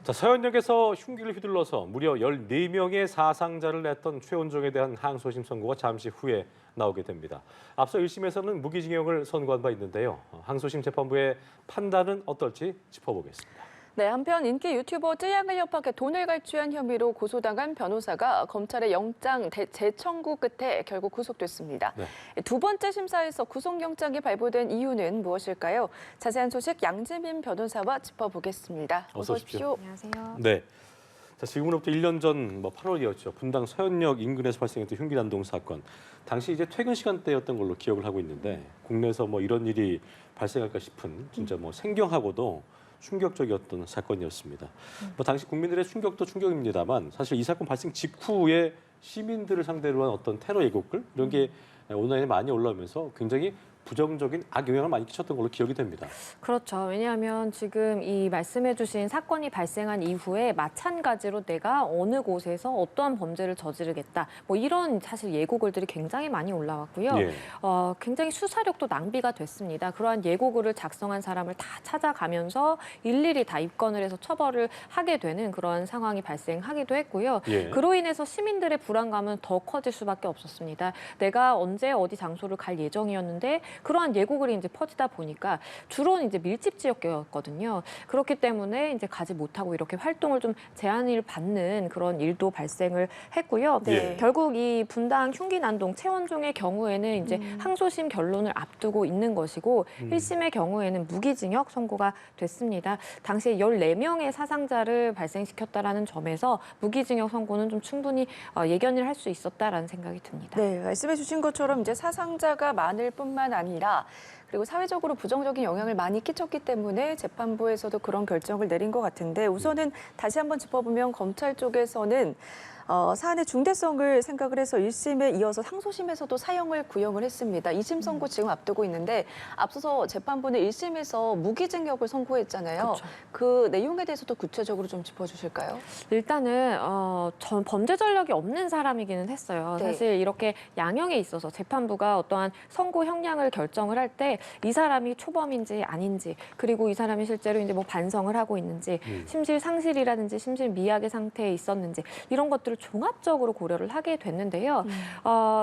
자, 서현역에서 흉기를 휘둘러서 무려 14명의 사상자를 냈던 최원종에 대한 항소심 선고가 잠시 후에 나오게 됩니다. 앞서 1심에서는 무기징역을 선고한 바 있는데요. 항소심 재판부의 판단은 어떨지 짚어보겠습니다. 네, 한편 인기 유튜버 쯔양을 협박해 돈을 갈취한 혐의로 고소당한 변호사가 검찰의 영장 재청구 끝에 결국 구속됐습니다. 네. 두 번째 심사에서 구속영장이 발부된 이유는 무엇일까요? 자세한 소식 양재민 변호사와 짚어보겠습니다. 어서 오십시오. 안녕하세요. 네. 자, 지금으로부터 1년 전 8월이었죠. 분당 서현역 인근에서 발생했던 흉기 난동 사건. 당시 이제 퇴근 시간대였던 걸로 기억을 하고 있는데 국내에서 이런 일이 발생할까 싶은 진짜 생경하고도 충격적이었던 사건이었습니다. 당시 국민들의 충격도 충격입니다만 사실 이 사건 발생 직후에 시민들을 상대로 한 어떤 테러 예고글 이런 게 온라인에 많이 올라오면서 굉장히 부정적인 악영향을 많이 끼쳤던 걸로 기억이 됩니다. 그렇죠. 왜냐하면 지금 이 말씀해주신 사건이 발생한 이후에 마찬가지로 내가 어느 곳에서 어떠한 범죄를 저지르겠다. 이런 사실 예고글들이 굉장히 많이 올라왔고요. 예. 굉장히 수사력도 낭비가 됐습니다. 그러한 예고글을 작성한 사람을 다 찾아가면서 일일이 다 입건을 해서 처벌을 하게 되는 그런 상황이 발생하기도 했고요. 예. 그로 인해서 시민들의 불안감은 더 커질 수밖에 없었습니다. 내가 언제 어디 장소를 갈 예정이었는데 그러한 예고글이 이제 퍼지다 보니까 주로는 이제 밀집 지역이었거든요. 그렇기 때문에 이제 가지 못하고 이렇게 활동을 좀 제한을 받는 그런 일도 발생을 했고요. 네. 결국 이 분당 흉기 난동 최원종의 경우에는 이제 항소심 결론을 앞두고 있는 것이고 1심의 경우에는 무기징역 선고가 됐습니다. 당시에 14명의 사상자를 발생시켰다라는 점에서 무기징역 선고는 좀 충분히 예견을 할 수 있었다라는 생각이 듭니다. 네, 말씀해 주신 것처럼 이제 사상자가 많을 뿐만 아니라 그리고 사회적으로 부정적인 영향을 많이 끼쳤기 때문에 재판부에서도 그런 결정을 내린 것 같은데 우선은 다시 한번 짚어보면 검찰 쪽에서는 사안의 중대성을 생각을 해서 1심에 이어서 상소심에서도 사형을 구형을 했습니다. 2심 선고 지금 앞두고 있는데 앞서서 재판부는 1심에서 무기징역을 선고했잖아요. 그렇죠. 그 내용에 대해서도 구체적으로 좀 짚어주실까요? 일단은 전 범죄 전력이 없는 사람이기는 했어요. 네. 사실 이렇게 양형에 있어서 재판부가 어떠한 선고 형량을 결정을 할 때 이 사람이 초범인지 아닌지 그리고 이 사람이 실제로 이제 반성을 하고 있는지 심실 상실이라든지 심실 미약의 상태에 있었는지 이런 것들을 종합적으로 고려를 하게 됐는데요.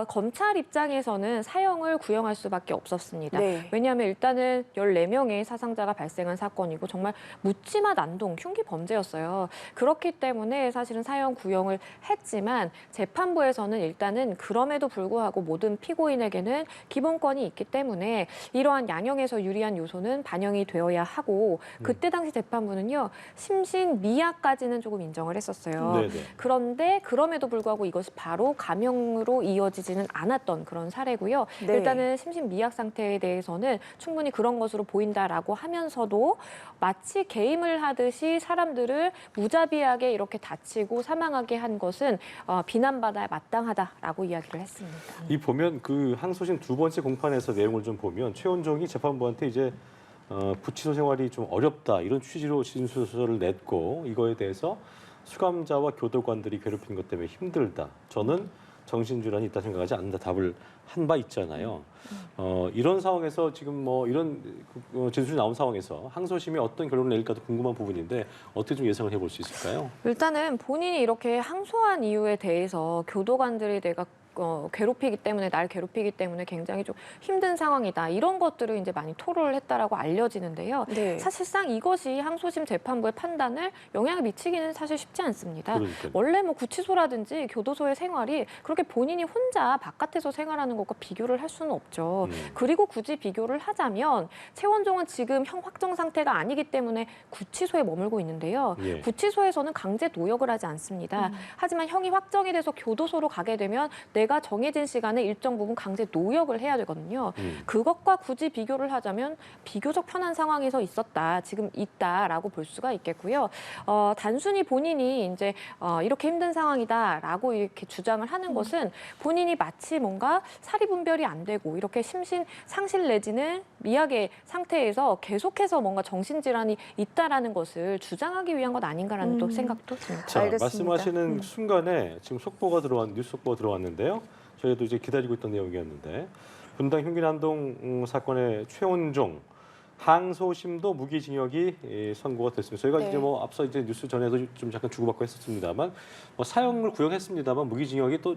검찰 입장에서는 사형을 구형할 수밖에 없었습니다. 네. 왜냐하면 일단은 14명의 사상자가 발생한 사건이고 정말 묻지마 난동 흉기 범죄였어요. 그렇기 때문에 사실은 사형 구형을 했지만 재판부에서는 일단은 그럼에도 불구하고 모든 피고인에게는 기본권이 있기 때문에 이러한 양형에서 유리한 요소는 반영이 되어야 하고 그때 당시 재판부는요. 심신 미약까지는 조금 인정을 했었어요. 네네. 그런데 그럼에도 불구하고 이것이 바로 감형으로 이어지지는 않았던 그런 사례고요. 네. 일단은 심신 미약 상태에 대해서는 충분히 그런 것으로 보인다라고 하면서도 마치 게임을 하듯이 사람들을 무자비하게 이렇게 다치고 사망하게 한 것은 비난받아야 마땅하다라고 이야기를 했습니다. 이 보면 그 항소심 두 번째 공판에서 내용을 좀 보면 최원종이 재판부한테 이제 구치소 생활이 좀 어렵다 이런 취지로 진술서를 냈고 이거에 대해서 수감자와 교도관들이 괴롭히는 것 때문에 힘들다. 저는 정신질환이 있다 생각하지 않는다. 답을 한 바 있잖아요. 이런 상황에서 지금 이런 진술이 나온 상황에서 항소심이 어떤 결론을 내릴까도 궁금한 부분인데 어떻게 좀 예상을 해볼 수 있을까요? 일단은 본인이 이렇게 항소한 이유에 대해서 교도관들이 내가 괴롭히기 때문에 날 괴롭히기 때문에 굉장히 좀 힘든 상황이다. 이런 것들을 이제 많이 토로를 했다라고 알려지는데요. 네. 사실상 이것이 항소심 재판부의 판단을 영향을 미치기는 사실 쉽지 않습니다. 그러니까요. 원래 구치소라든지 교도소의 생활이 그렇게 본인이 혼자 바깥에서 생활하는 것과 비교를 할 수는 없죠. 그리고 굳이 비교를 하자면 최원종은 지금 형 확정 상태가 아니기 때문에 구치소에 머물고 있는데요. 예. 구치소에서는 강제 노역을 하지 않습니다. 하지만 형이 확정이 돼서 교도소로 가게 되면 내가 정해진 시간에 일정 부분 강제 노역을 해야 되거든요. 그것과 굳이 비교를 하자면 비교적 편한 상황에서 있었다, 지금 있다라고 볼 수가 있겠고요. 단순히 본인이 이제 이렇게 힘든 상황이다라고 이렇게 주장을 하는 것은 본인이 마치 뭔가 사리분별이 안 되고 이렇게 심신 상실 내지는 미약의 상태에서 계속해서 뭔가 정신질환이 있다라는 것을 주장하기 위한 것 아닌가라는 또 생각도 듭니다. 자, 알겠습니다. 말씀하시는 순간에 지금 뉴스 속보가 들어왔는데요. 저희도 이제 기다리고 있던 내용이었는데 분당 흉기 난동 사건의 최원종 항소심도 무기징역이 선고가 됐습니다. 저희가 네. 이제 뭐 앞서 이제 뉴스 전에도 좀 잠깐 주고받고 했었습니다만 뭐 사형을 구형했습니다만 무기징역이 또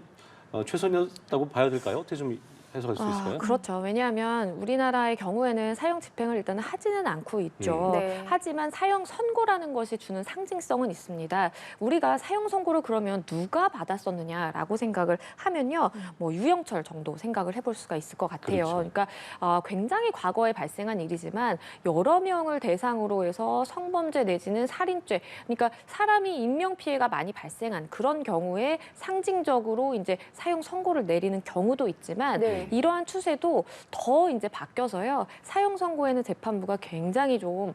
최선이었다고 봐야 될까요? 어떻게 좀 해석할 수 있을까요? 그렇죠. 왜냐하면 우리나라의 경우에는 사형 집행을 일단은 하지는 않고 있죠. 네. 하지만 사형 선고라는 것이 주는 상징성은 있습니다. 우리가 사형 선고를 그러면 누가 받았었느냐라고 생각을 하면요, 뭐 유영철 정도 생각을 해볼 수가 있을 것 같아요. 그렇죠. 그러니까 굉장히 과거에 발생한 일이지만 여러 명을 대상으로 해서 성범죄 내지는 살인죄, 그러니까 사람이 인명 피해가 많이 발생한 그런 경우에 상징적으로 이제 사형 선고를 내리는 경우도 있지만. 네. 이러한 추세도 더 이제 바뀌어서요. 사형 선고에는 재판부가 굉장히 좀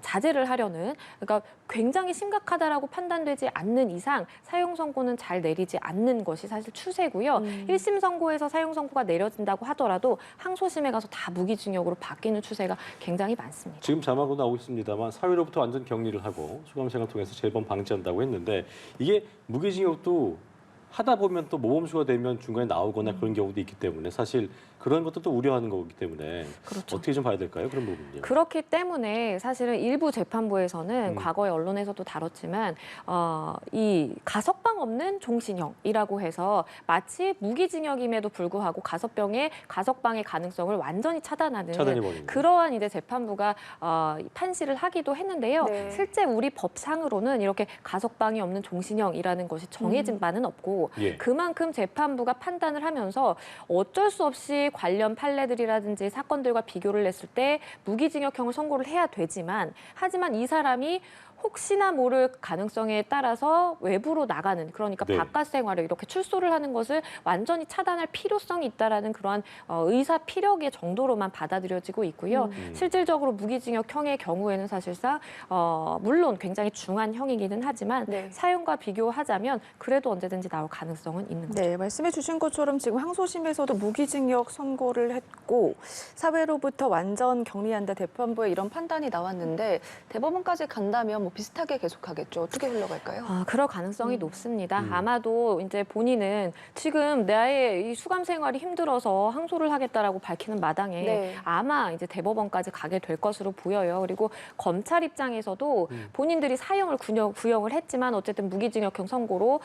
자제를 하려는, 그러니까 굉장히 심각하다라고 판단되지 않는 이상 사형 선고는 잘 내리지 않는 것이 사실 추세고요. 1심 선고에서 사형 선고가 내려진다고 하더라도 항소심에 가서 다 무기징역으로 바뀌는 추세가 굉장히 많습니다. 지금 자막으로 나오고 있습니다만 사회로부터 완전 격리를 하고 수감생활을 통해서 재범 방지한다고 했는데 이게 무기징역도 하다 보면 또 모범수가 되면 중간에 나오거나 그런 경우도 있기 때문에 사실 그런 것도 또 우려하는 거기 때문에 그렇죠. 어떻게 좀 봐야 될까요? 그런 부분요. 그렇기 때문에 사실은 일부 재판부에서는 과거에 언론에서도 다뤘지만 이 가석방 없는 종신형이라고 해서 마치 무기징역임에도 불구하고 가석방의 가능성을 완전히 차단하는 차단해버리는 그러한 이제 재판부가 판시를 하기도 했는데요. 네. 실제 우리 법상으로는 이렇게 가석방이 없는 종신형이라는 것이 정해진 바는 없고 예. 그만큼 재판부가 판단을 하면서 어쩔 수 없이 관련 판례들이라든지 사건들과 비교를 했을 때 무기징역형을 선고를 해야 되지만 하지만 이 사람이 혹시나 모를 가능성에 따라서 외부로 나가는, 그러니까 네. 바깥 생활을 이렇게 출소를 하는 것을 완전히 차단할 필요성이 있다라는 그러한 의사 피력의 정도로만 받아들여지고 있고요. 실질적으로 무기징역형의 경우에는 사실상 물론 굉장히 중한 형이기는 하지만 네. 사형과 비교하자면 그래도 언제든지 나올 가능성은 있는 거죠. 네, 말씀해 주신 것처럼 지금 항소심에서도 무기징역 선고를 했고 사회로부터 완전 격리한다 재판부의 이런 판단이 나왔는데 대법원까지 간다면 뭐 비슷하게 계속하겠죠. 어떻게 흘러갈까요? 그럴 가능성이 높습니다. 아마도 이제 본인은 지금 나의 이 수감 생활이 힘들어서 항소를 하겠다라고 밝히는 마당에 네. 아마 이제 대법원까지 가게 될 것으로 보여요. 그리고 검찰 입장에서도 본인들이 사형을 구형을 했지만 어쨌든 무기징역형 선고로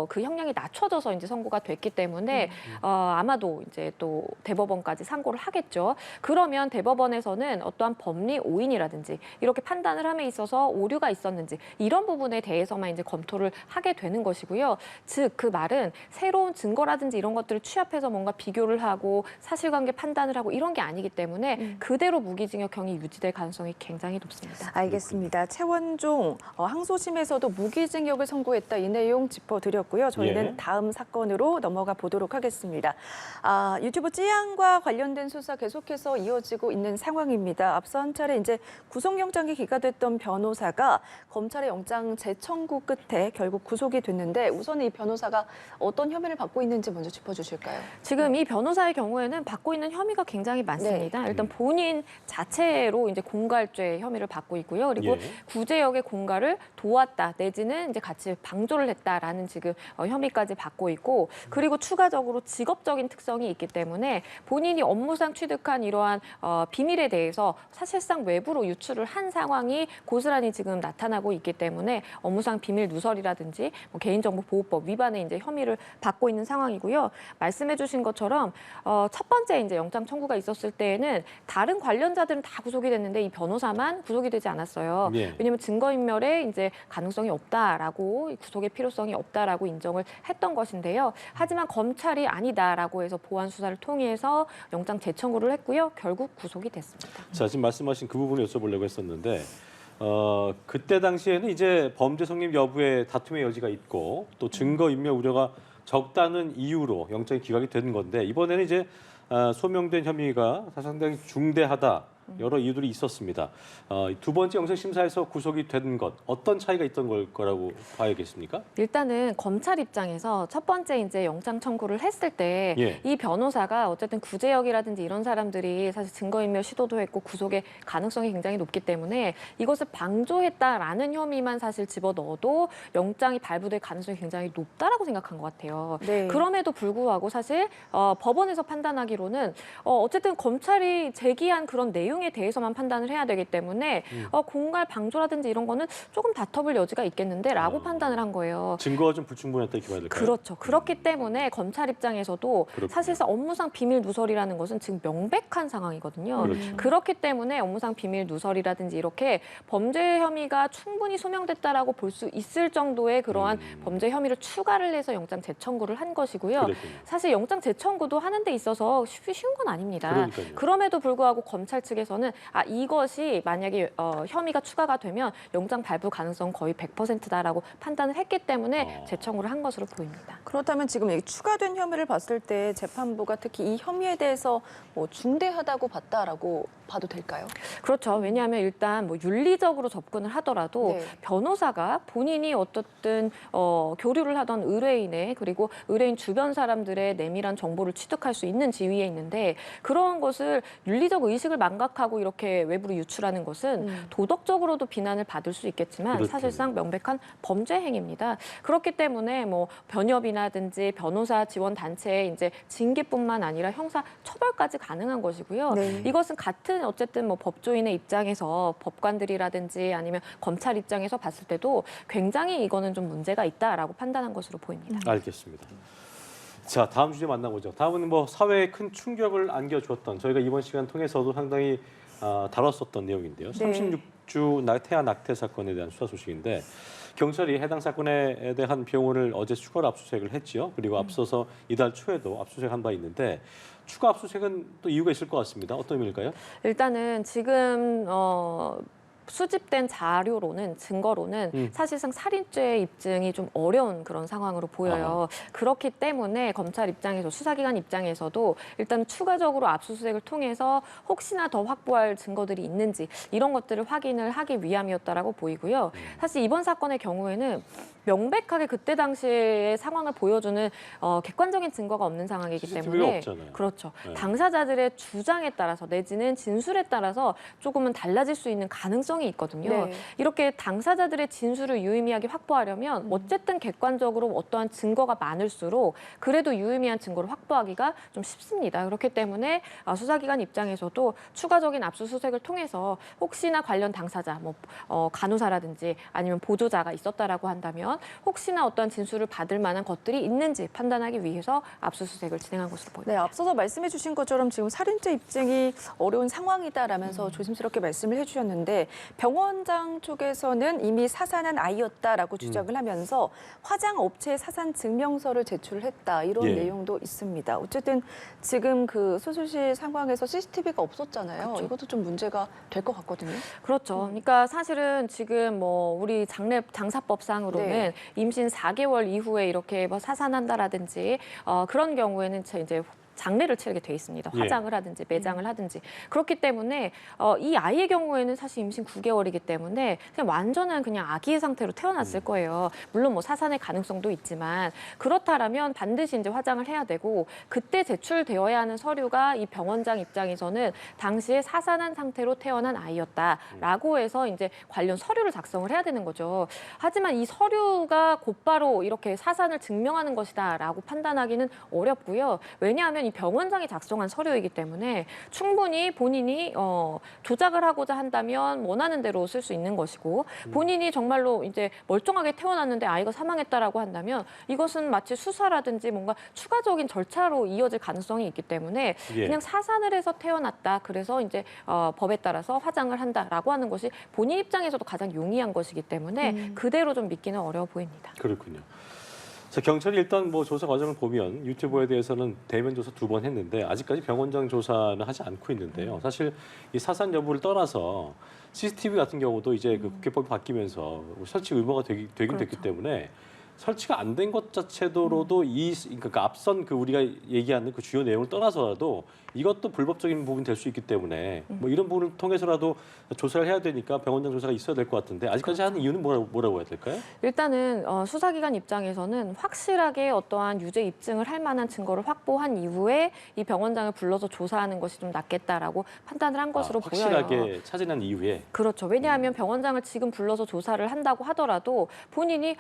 그 형량이 낮춰져서 이제 선고가 됐기 때문에 아마도 이제 또 대법원까지 상고를 하겠죠. 그러면 대법원에서는 어떠한 법리 오인이라든지 이렇게 판단을 함에 있어서 오류가 있었는지 이런 부분에 대해서만 이제 검토를 하게 되는 것이고요. 즉 그 말은 새로운 증거라든지 이런 것들을 취합해서 뭔가 비교를 하고 사실관계 판단을 하고 이런 게 아니기 때문에 그대로 무기징역형이 유지될 가능성이 굉장히 높습니다. 알겠습니다. 최원종 항소심에서도 무기징역을 선고했다 이 내용 짚어드렸고요. 저희는 예. 다음 사건으로 넘어가 보도록 하겠습니다. 유튜브 찌양과 관련된 수사 계속해서 이어지고 있는 상황입니다. 앞서 한 차례 이제 구속영장이 기각됐던 변호사가 검찰의 영장 재청구 끝에 결국 구속이 됐는데 우선 이 변호사가 어떤 혐의를 받고 있는지 먼저 짚어주실까요? 지금 이 변호사의 경우에는 받고 있는 혐의가 굉장히 많습니다. 일단 본인 자체로 이제 공갈죄 혐의를 받고 있고요. 그리고 예. 구제역의 공갈을 도왔다 내지는 이제 같이 방조를 했다라는 지금 혐의까지 받고 있고 그리고 추가적으로 직업적인 특성이 있기 때문에 본인이 업무상 취득한 이러한 비밀에 대해서 사실상 외부로 유출을 한 상황이 고스란히 지금 나타나고 있기 때문에 업무상 비밀 누설이라든지 뭐 개인정보보호법 위반의 이제 혐의를 받고 있는 상황이고요. 말씀해주신 것처럼 첫 번째 이제 영장 청구가 있었을 때에는 다른 관련자들은 다 구속이 됐는데 이 변호사만 구속이 되지 않았어요. 예. 왜냐하면 증거인멸에 이제 가능성이 없다라고 구속의 필요성이 없다라고 인정을 했던 것인데요. 하지만 검찰이 아니다라고 해서 보완 수사를 통해서 영장 재청구를 했고요. 결국 구속이 됐습니다. 자, 지금 말씀하신 그 부분을 여쭤보려고 했었는데 그때 당시에는 이제 범죄 성립 여부에 다툼의 여지가 있고 또 증거 인멸 우려가 적다는 이유로 영장이 기각이 된 건데 이번에는 이제 소명된 혐의가 상당히 중대하다. 여러 이유들이 있었습니다. 두 번째 영장 심사에서 구속이 된 것 어떤 차이가 있던 걸 거라고 봐야겠습니까? 일단은 검찰 입장에서 첫 번째 이제 영장 청구를 했을 때 이 예. 변호사가 어쨌든 구제역이라든지 이런 사람들이 사실 증거인멸 시도도 했고 구속의 가능성이 굉장히 높기 때문에 이것을 방조했다라는 혐의만 사실 집어넣어도 영장이 발부될 가능성이 굉장히 높다라고 생각한 것 같아요. 네. 그럼에도 불구하고 사실 법원에서 판단하기로는 어쨌든 검찰이 제기한 그런 내용 내용에 대해서만 판단을 해야 되기 때문에 공갈 방조라든지 이런 거는 조금 다퉈볼 여지가 있겠는데라고 판단을 한 거예요. 증거가 좀 불충분했다 이렇게 봐야 될까요? 그렇죠. 그렇기 때문에 검찰 입장에서도 그렇군요. 사실상 업무상 비밀 누설이라는 것은 지금 명백한 상황이거든요. 그렇죠. 그렇기 때문에 업무상 비밀 누설이라든지 이렇게 범죄 혐의가 충분히 소명됐다라고 볼 수 있을 정도의 그러한 범죄 혐의를 추가를 해서 영장 재청구를 한 것이고요. 그렇군요. 사실 영장 재청구도 하는 데 있어서 쉬운 건 아닙니다. 그러니까요. 그럼에도 불구하고 검찰 측에서는 이것이 만약에 혐의가 추가가 되면 영장 발부 가능성 거의 100%다라고 판단을 했기 때문에 재청구를 한 것으로 보입니다. 그렇다면 지금 이 추가된 혐의를 봤을 때 재판부가 특히 이 혐의에 대해서 뭐 중대하다고 봤다라고 봐도 될까요? 그렇죠. 왜냐하면 일단 뭐 윤리적으로 접근을 하더라도 네. 변호사가 본인이 어떻든 교류를 하던 의뢰인의 그리고 의뢰인 주변 사람들의 내밀한 정보를 취득할 수 있는 지위에 있는데 그런 것을 윤리적 의식을 망각하고 이렇게 외부로 유출하는 것은 도덕적으로도 비난을 받을 수 있겠지만 그렇군요. 사실상 명백한 범죄 행위입니다. 그렇기 때문에 뭐 변협이라든지 변호사 지원 단체의 이제 징계뿐만 아니라 형사 처벌까지 가능한 것이고요. 네. 이것은 같은 어쨌든 뭐 법조인의 입장에서 법관들이라든지 아니면 검찰 입장에서 봤을 때도 굉장히 이거는 좀 문제가 있다라고 판단한 것으로 보입니다. 알겠습니다. 자, 다음 주제 만나보죠. 다음은 뭐 사회에 큰 충격을 안겨주었던 저희가 이번 시간 통해서도 상당히 다뤘었던 내용인데요. 네. 36주 태아 낙태 사건에 대한 수사 소식인데 경찰이 해당 사건에 대한 병원을 어제 추가로 압수수색을 했지요. 그리고 앞서서 이달 초에도 압수수색한 바 있는데 추가 압수수색은 또 이유가 있을 것 같습니다. 어떤 의미일까요? 일단은 지금 수집된 자료로는 증거로는 사실상 살인죄 입증이 좀 어려운 그런 상황으로 보여요. 그렇기 때문에 검찰 입장에서 수사기관 입장에서도 일단 추가적으로 압수수색을 통해서 혹시나 더 확보할 증거들이 있는지 이런 것들을 확인을 하기 위함이었다라고 보이고요. 사실 이번 사건의 경우에는 명백하게 그때 당시의 상황을 보여주는 객관적인 증거가 없는 상황이기 CCTV가 때문에 없잖아요. 그렇죠. 네. 당사자들의 주장에 따라서 내지는 진술에 따라서 조금은 달라질 수 있는 가능성이 있거든요. 네. 이렇게 당사자들의 진술을 유의미하게 확보하려면 어쨌든 객관적으로 어떠한 증거가 많을수록 그래도 유의미한 증거를 확보하기가 좀 쉽습니다. 그렇기 때문에 수사기관 입장에서도 추가적인 압수수색을 통해서 혹시나 관련 당사자, 뭐 간호사라든지 아니면 보조자가 있었다라고 한다면 혹시나 어떠한 진술을 받을 만한 것들이 있는지 판단하기 위해서 압수수색을 진행한 것으로 보입니다. 네, 앞서서 말씀해 주신 것처럼 지금 살인죄 입증이 어려운 상황이다라면서 조심스럽게 말씀을 해주셨는데 병원장 쪽에서는 이미 사산한 아이였다라고 주장을 하면서 화장업체에 사산 증명서를 제출을 했다 이런 예. 내용도 있습니다. 어쨌든 지금 그 수술실 상황에서 CCTV가 없었잖아요. 그렇죠. 이것도 좀 문제가 될 것 같거든요. 그렇죠. 그러니까 사실은 지금 뭐 우리 장사법상으로는 네. 임신 4개월 이후에 이렇게 뭐 사산한다라든지 그런 경우에는 이제 장례를 치르게 돼 있습니다. 예. 화장을 하든지 매장을 하든지 그렇기 때문에 이 아이의 경우에는 사실 임신 9개월이기 때문에 그냥 완전한 그냥 아기의 상태로 태어났을 거예요. 물론 뭐 사산의 가능성도 있지만 그렇다라면 반드시 이제 화장을 해야 되고 그때 제출되어야 하는 서류가 이 병원장 입장에서는 당시에 사산한 상태로 태어난 아이였다라고 해서 이제 관련 서류를 작성을 해야 되는 거죠. 하지만 이 서류가 곧바로 이렇게 사산을 증명하는 것이다라고 판단하기는 어렵고요. 왜냐하면 이 병원장이 작성한 서류이기 때문에 충분히 본인이 조작을 하고자 한다면 원하는 대로 쓸 수 있는 것이고 본인이 정말로 이제 멀쩡하게 태어났는데 아이가 사망했다라고 한다면 이것은 마치 수사라든지 뭔가 추가적인 절차로 이어질 가능성이 있기 때문에 예. 그냥 사산을 해서 태어났다. 그래서 이제 법에 따라서 화장을 한다라고 하는 것이 본인 입장에서도 가장 용이한 것이기 때문에 그대로 좀 믿기는 어려워 보입니다. 그렇군요. 자, 경찰이 일단 뭐 조사 과정을 보면 유튜버에 대해서는 대면 조사 2번 했는데 아직까지 병원장 조사는 하지 않고 있는데요. 사실 이 사산 여부를 떠나서 CCTV 같은 경우도 이제 그 국회법이 바뀌면서 설치 의무가 되긴 됐기 때문에 설치가 안 된 것 자체로도 그러니까 앞선 그 우리가 얘기하는 그 주요 내용을 떠나서라도 이것도 불법적인 부분이 될 수 있기 때문에 뭐 이런 부분을 통해서라도 조사를 해야 되니까 병원장 조사가 있어야 될 것 같은데 아직까지 하는 이유는 뭐라고 해야 될까요? 일단은 수사기관 입장에서는 확실하게 어떠한 유죄 입증을 할 만한 증거를 확보한 이후에 이 병원장을 불러서 조사하는 것이 좀 낫겠다라고 판단을 한 것으로 확실하게 보여요. 찾아낸 이후에 그렇죠. 왜냐하면 병원장을 지금 불러서 조사를 한다고 하더라도 본인이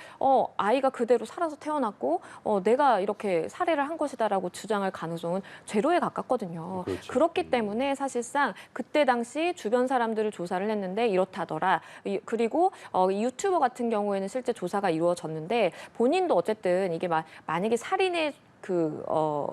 아이가 그대로 살아서 태어났고 내가 이렇게 살해를 한 것이다라고 주장할 가능성은 제로에 가깝거든요. 많아요. 그렇죠. 그렇기 때문에 사실상 그때 당시 주변 사람들을 조사를 했는데 이렇다더라. 그리고 이 유튜버 같은 경우에는 실제 조사가 이루어졌는데 본인도 어쨌든 이게 만약에 살인의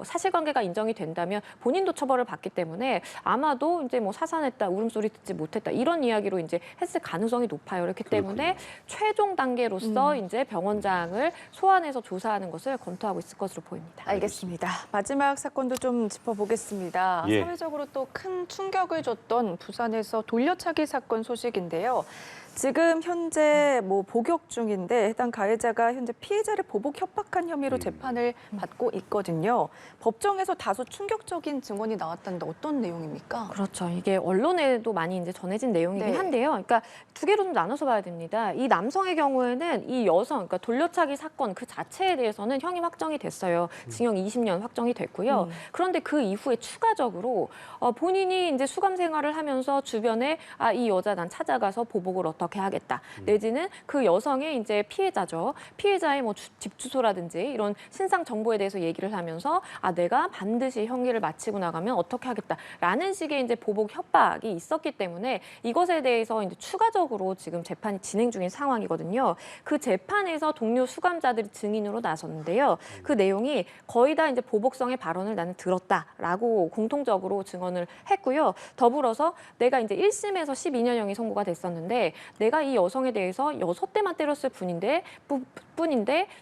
사실관계가 인정이 된다면 본인도 처벌을 받기 때문에 아마도 이제 뭐 사산했다, 울음소리 듣지 못했다 이런 이야기로 이제 했을 가능성이 높아요. 그렇기 때문에 최종 단계로서 이제 병원장을 소환해서 조사하는 것을 검토하고 있을 것으로 보입니다. 알겠습니다. 마지막 사건도 좀 짚어보겠습니다. 예. 사회적으로 또 큰 충격을 줬던 부산에서 돌려차기 사건 소식인데요. 지금 현재 복역 중인데 해당 가해자가 현재 피해자를 보복 협박한 혐의로 재판을 받고 있거든요. 법정에서 다소 충격적인 증언이 나왔다는데 어떤 내용입니까? 그렇죠. 이게 언론에도 많이 이제 전해진 내용이긴 네. 한데요. 그러니까 두 개로 좀 나눠서 봐야 됩니다. 이 남성의 경우에는 이 여성, 그러니까 돌려차기 사건 그 자체에 대해서는 형이 확정이 됐어요. 징역 20년 확정이 됐고요. 그런데 그 이후에 추가적으로 본인이 이제 수감 생활을 하면서 주변에 이 여자 난 찾아가서 보복을 어떻게 하겠다. 내지는 그 여성의 이제 피해자죠. 피해자의 뭐 집 주소라든지 이런 신상 정보에 대해서 얘기를 하면서 내가 반드시 형기를 마치고 나가면 어떻게 하겠다라는 식의 이제 보복 협박이 있었기 때문에 이것에 대해서 이제 추가적으로 지금 재판이 진행 중인 상황이거든요. 그 재판에서 동료 수감자들이 증인으로 나섰는데요. 그 내용이 거의 다 이제 보복성의 발언을 나는 들었다라고 공통적으로 증언을 했고요. 더불어서 내가 이제 1심에서 12년형이 선고가 됐었는데 내가 이 여성에 대해서 6대만 때렸을 뿐인데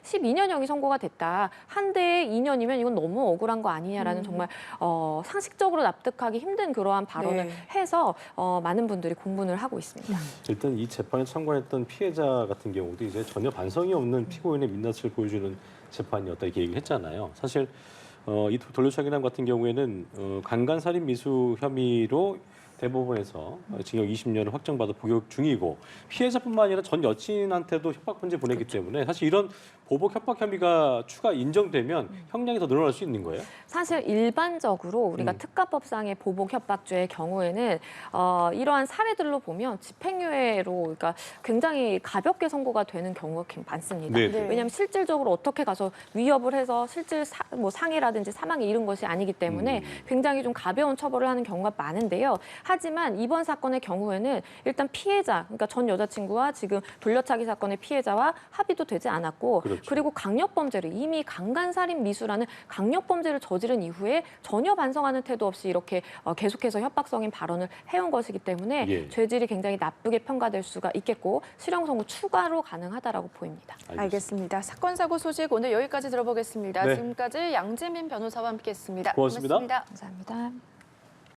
12년형이 선고가 됐다. 한 대에 2년이면 이건 너무 억울한 거 아니냐라는 정말 상식적으로 납득하기 힘든 그러한 발언을 네. 해서 많은 분들이 공분을 하고 있습니다. 일단 이 재판에 참관했던 피해자 같은 경우도 이제 전혀 반성이 없는 피고인의 민낯을 보여주는 재판이었다 이렇게 얘기를 했잖아요. 사실 이 돌려차기남 같은 경우에는 강간살인 미수 혐의로 대법원에서 징역 20년을 확정받아 복역 중이고 피해자뿐만 아니라 전 여친한테도 협박 편지 보내기 때문에 사실 이런 보복 협박 혐의가 추가 인정되면 형량이 더 늘어날 수 있는 거예요? 사실 일반적으로 우리가 특가법상의 보복 협박죄의 경우에는 이러한 사례들로 보면 집행유예로 그러니까 굉장히 가볍게 선고가 되는 경우가 많습니다. 네. 왜냐하면 실질적으로 어떻게 가서 위협을 해서 실질 상해라든지 사망에 이른 것이 아니기 때문에 굉장히 좀 가벼운 처벌을 하는 경우가 많은데요. 하지만 이번 사건의 경우에는 일단 피해자, 그러니까 전 여자친구와 지금 돌려차기 사건의 피해자와 합의도 되지 않았고 그렇죠. 그리고 강력범죄를 이미 강간살인 미수라는 강력범죄를 저지른 이후에 전혀 반성하는 태도 없이 이렇게 계속해서 협박성인 발언을 해온 것이기 때문에 예. 죄질이 굉장히 나쁘게 평가될 수가 있겠고 실형 선고 추가로 가능하다라고 보입니다. 알겠습니다. 사건 사고 소식 오늘 여기까지 들어보겠습니다. 네. 지금까지 양재민 변호사와 함께했습니다. 고맙습니다. 고맙습니다. 감사합니다.